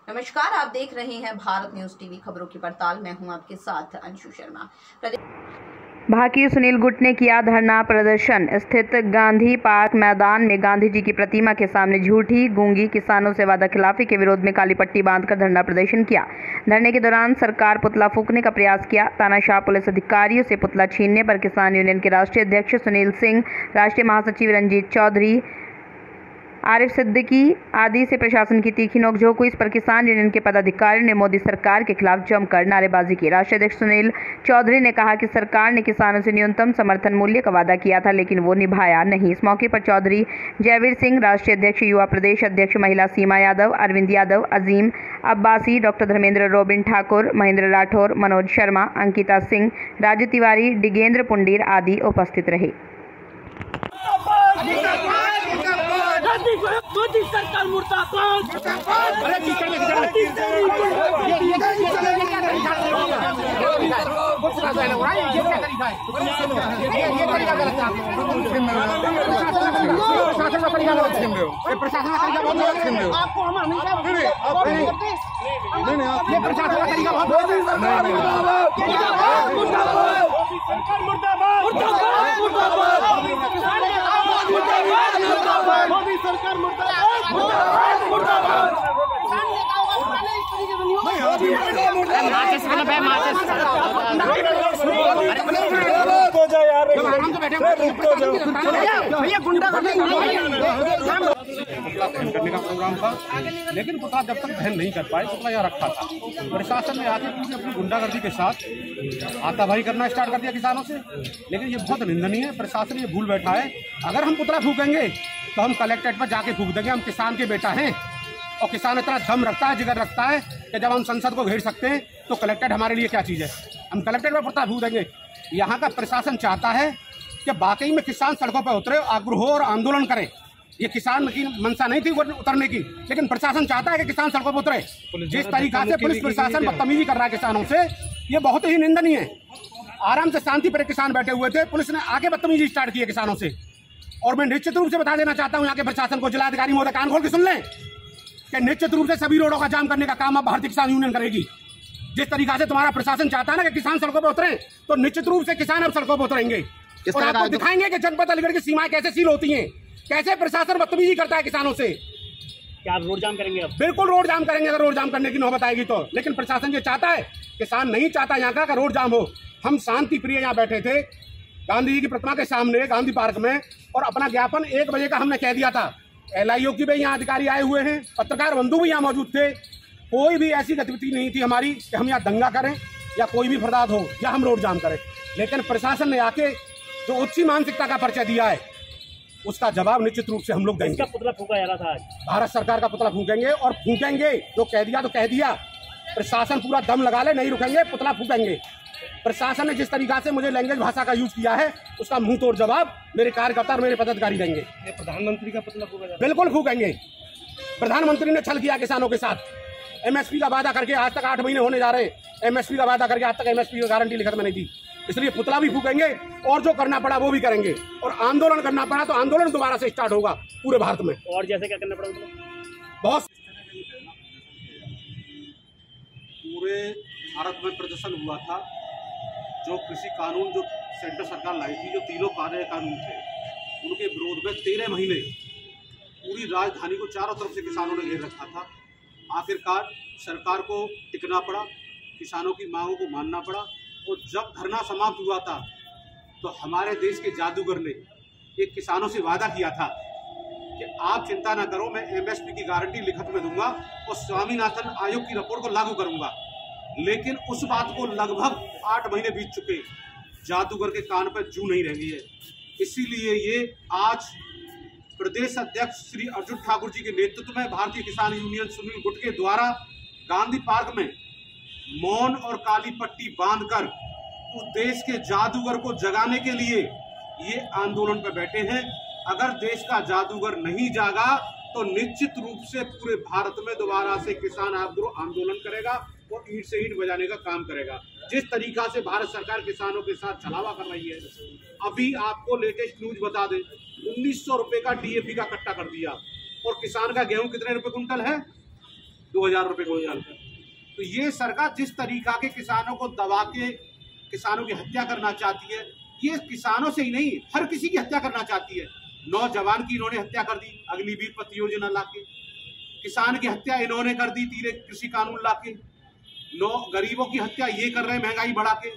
नमस्कार, आप देख रहे हैं भारत न्यूज टीवी खबरों की पड़ताल। मैं हूं आपके साथ अंशु शर्मा। भाकियू सुनील गुट ने किया धरना प्रदर्शन। स्थित गांधी पार्क मैदान में गांधी जी की प्रतिमा के सामने झूठी गूंगी किसानों से वादा खिलाफी के विरोध में काली पट्टी बांधकर धरना प्रदर्शन किया। धरने के दौरान सरकार पुतला फूंकने का प्रयास किया। तानाशाह पुलिस अधिकारियों से पुतला छीनने पर किसान यूनियन के राष्ट्रीय अध्यक्ष सुनील सिंह, राष्ट्रीय महासचिव रंजीत चौधरी, आरिफ सिद्दीकी आदि से प्रशासन की तीखी नोकझोंक हुई। इस पर किसान यूनियन के पदाधिकारियों ने मोदी सरकार के खिलाफ जमकर नारेबाजी की। राष्ट्रीय अध्यक्ष सुनील चौधरी ने कहा कि सरकार ने किसानों से न्यूनतम समर्थन मूल्य का वादा किया था, लेकिन वो निभाया नहीं। इस मौके पर चौधरी जयवीर सिंह, राष्ट्रीय अध्यक्ष युवा प्रदेश अध्यक्ष महिला सीमा यादव, अरविंद यादव, अजीम अब्बासी, डॉक्टर धर्मेंद्र रोबिन ठाकुर, महेंद्र राठौर, मनोज शर्मा, अंकिता सिंह, राजू तिवारी, डिगेंद्र पुंडीर आदि उपस्थित रहे। मोदी सरकार मुर्दाबाद। आपको हमारा नहीं प्रशासन का तरीका मोदी सरकार करने का प्रोग्राम था, लेकिन पुतला जब तक दहन नहीं कर पाए पुतला यहाँ रखा था। प्रशासन ने आके अपनी गुंडागर्दी के साथ हाथापाई करना स्टार्ट कर दिया किसानों से, लेकिन ये बहुत निंदनीय है। प्रशासन ये भूल बैठा है। अगर हम पुतला फूकेंगे तो हम कलेक्ट्रेट पर जाके फूक देंगे। हम किसान के बेटा हैं और किसान इतना दम रखता है, जिगर रखता है कि जब हम संसद को घेर सकते हैं तो कलेक्ट्रेट हमारे लिए क्या चीज़ है। हम कलेक्ट्रेट पर पुतला फूक देंगे। यहाँ का प्रशासन चाहता है कि वाकई में किसान सड़कों पर उतरे, आग्रह और आंदोलन करें। ये किसान की मंशा नहीं थी उतरने की, लेकिन प्रशासन चाहता है कि किसान सड़कों पर उतरे। जिस तरीका से पुलिस प्रशासन बदतमीजी कर रहा है किसानों से, ये बहुत ही निंदनीय है। आराम से शांति पर किसान बैठे हुए थे, पुलिस ने आगे बदतमीजी स्टार्ट की है किसानों से। और मैं निश्चित रूप से बता देना चाहता हूँ यहाँ के प्रशासन को, जिलाधिकारी महोदय कान खोल के सुन लें कि निश्चित रूप से सभी रोडों का जाम करने का काम अब भारतीय किसान यूनियन करेगी। जिस तरीका से तुम्हारा प्रशासन चाहता है ना कि किसान सड़कों पर उतरे, तो निश्चित रूप से किसान अब सड़कों पर उतरेंगे और आपको दिखाएंगे कि जनपद अलीगढ़ की सीमाएं कैसे सील होती हैं, कैसे प्रशासन बदतमीजी करता है किसानों से। क्या रोड जाम करेंगे? अब बिल्कुल रोड जाम करेंगे अगर रोड जाम करने की नौबत आएगी तो। लेकिन प्रशासन ये चाहता है, किसान नहीं चाहता यहाँ का रोड जाम हो। हम शांति प्रिय यहाँ बैठे थे गांधी जी की प्रतिमा के सामने गांधी पार्क में, और अपना ज्ञापन 1 बजे का हमने कह दिया था। LIO की भी यहाँ अधिकारी आए हुए हैं, पत्रकार बंधु भी यहाँ मौजूद थे। कोई भी ऐसी गतिविधि नहीं थी हमारी कि हम यहाँ दंगा करें या कोई भी फसाद हो या हम रोड जाम करें। लेकिन प्रशासन ने आके जो उच्च मानसिकता का परिचय दिया है, उसका जवाब निश्चित रूप से हम लोग देंगे। पुतला फूका जा रहा था आज। भारत सरकार का पुतला फूकेंगे और फूकेंगे। जो कह दिया तो कह दिया। प्रशासन पूरा दम लगा ले, नहीं रुकेंगे, पुतला फूकेंगे। प्रशासन ने जिस तरीका से मुझे लैंग्वेज भाषा का यूज किया है, उसका मुंह तोड़ जवाब मेरे कार्यकर्ता और मेरे पदाधिकारी देंगे। प्रधानमंत्री का पुतला फूका जा रहा है। बिल्कुल फूकेंगे। प्रधानमंत्री ने छल किया किसानों के साथ। MSP का वादा करके आज तक 8 महीने होने जा रहे हैं। MSP का वादा करके आज तक MSP की गारंटी लिखित में नहीं दी। इसलिए पुतला भी फूकेंगे और जो करना पड़ा वो भी करेंगे। और आंदोलन करना पड़ा तो आंदोलन दोबारा से स्टार्ट होगा पूरे भारत में। और जैसे क्या करना पड़ा? बहुत पूरे भारत में प्रदर्शन हुआ था। जो कृषि कानून जो सेंटर सरकार लाई थी, जो तीनों कानून थे, उनके विरोध में 13 महीने पूरी राजधानी को चारों तरफ से किसानों ने घेर रखा था। आखिरकार सरकार को टिकना पड़ा, किसानों की मांगों को मानना पड़ा। और जब धरना समाप्त हुआ था तो हमारे देश के जादूगर ने एक किसानों से वादा किया था कि आप चिंता ना करो, मैं MSP की गारंटी लिखित में दूंगा और स्वामीनाथन आयोग की रिपोर्ट को लागू करूंगा। लेकिन उस बात को लगभग 8 महीने बीत चुके, जादूगर के कान पर जू नहीं रह गई है। इसीलिए ये आज प्रदेश अध्यक्ष श्री अर्जुन ठाकुर जी के नेतृत्व में भारतीय किसान यूनियन सुनील गुट के द्वारा गांधी पार्क में मौन और काली पट्टी बांधकर उस देश के जादूगर को जगाने के लिए ये आंदोलन पर बैठे हैं। अगर देश का जादूगर नहीं जागा तो निश्चित रूप से पूरे भारत में दोबारा से किसान आंदोलन करेगा और ईंट से ईंट बजाने का काम करेगा। जिस तरीका से भारत सरकार किसानों के साथ छलावा कर रही है, अभी आपको लेटेस्ट न्यूज बता दें, 1900 रुपए का DAP का कट्टा कर दिया। और किसान का गेहूं कितने रुपए कुंटल है? 2000 रुपए क्विंटल। तो ये सरकार जिस तरीका के किसानों को दबा के किसानों की हत्या करना चाहती है, ये किसानों से ही नहीं हर किसी की हत्या करना चाहती है। नौजवान की इन्होंने हत्या कर दी अग्निवीर पत्ती योजना लाके, किसान की हत्या इन्होंने कर दी तीले कृषि कानून लाके, गरीबों की हत्या ये कर रहे हैं महंगाई बढ़ा के।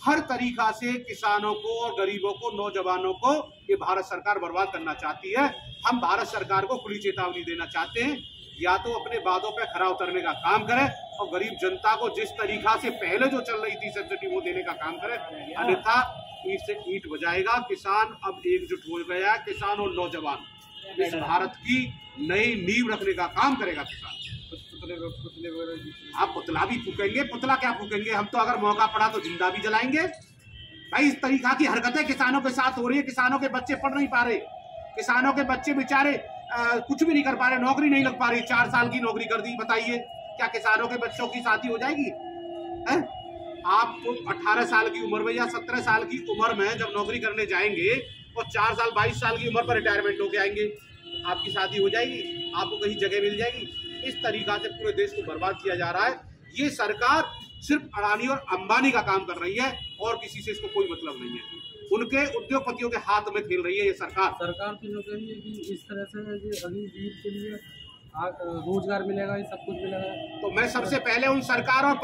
हर तरीका से किसानों को और गरीबों को, नौजवानों को ये भारत सरकार बर्बाद करना चाहती है। हम भारत सरकार को खुली चेतावनी देना चाहते हैं, या तो अपने वादों पर खरा उतरने का काम करे और गरीब जनता को जिस तरीका से पहले जो चल रही थी सब्सिडी वो देने का काम करे, अन्यथा ईट से ईट बजाएगा। किसान अब एकजुट हो गया, किसान और नौजवान इस भारत की नई नींव रखने का काम करेगा। किसान आप पुतला भी फूकेंगे, पुतला क्या फूकेंगे, हम तो अगर मौका पड़ा तो जिंदा भी जलाएंगे। भाई इस तरीका की हरकतें किसानों के साथ हो रही है। किसानों के बच्चे पढ़ नहीं पा रहे, किसानों के बच्चे बेचारे कुछ भी नहीं कर पा रहे, नौकरी नहीं लग पा रही। 4 साल की नौकरी कर दी, बताइए क्या किसानों के बच्चों की शादी हो जाएगी? आप 18 साल की उम्र में या 17 साल की उम्र में जब नौकरी करने जाएंगे और 4 साल 22 साल की उम्र पर रिटायरमेंट होके आएंगे, आपकी शादी हो जाएगी? आपको कहीं जगह मिल जाएगी? इस तरीका से पूरे देश को बर्बाद किया जा रहा है। ये सरकार सिर्फ अडानी और अंबानी का काम कर रही है और किसी से इसको कोई मतलब नहीं है। उनके उद्योगपतियों के हाथ में खेल रही है ये सरकार। सरकार तो ये कह रही है कि इस तरह से अग्निवीर के लिए रोजगार मिलेगा, ये सब कुछ मिलेगा। तो मैं सबसे पहले उन सरकार और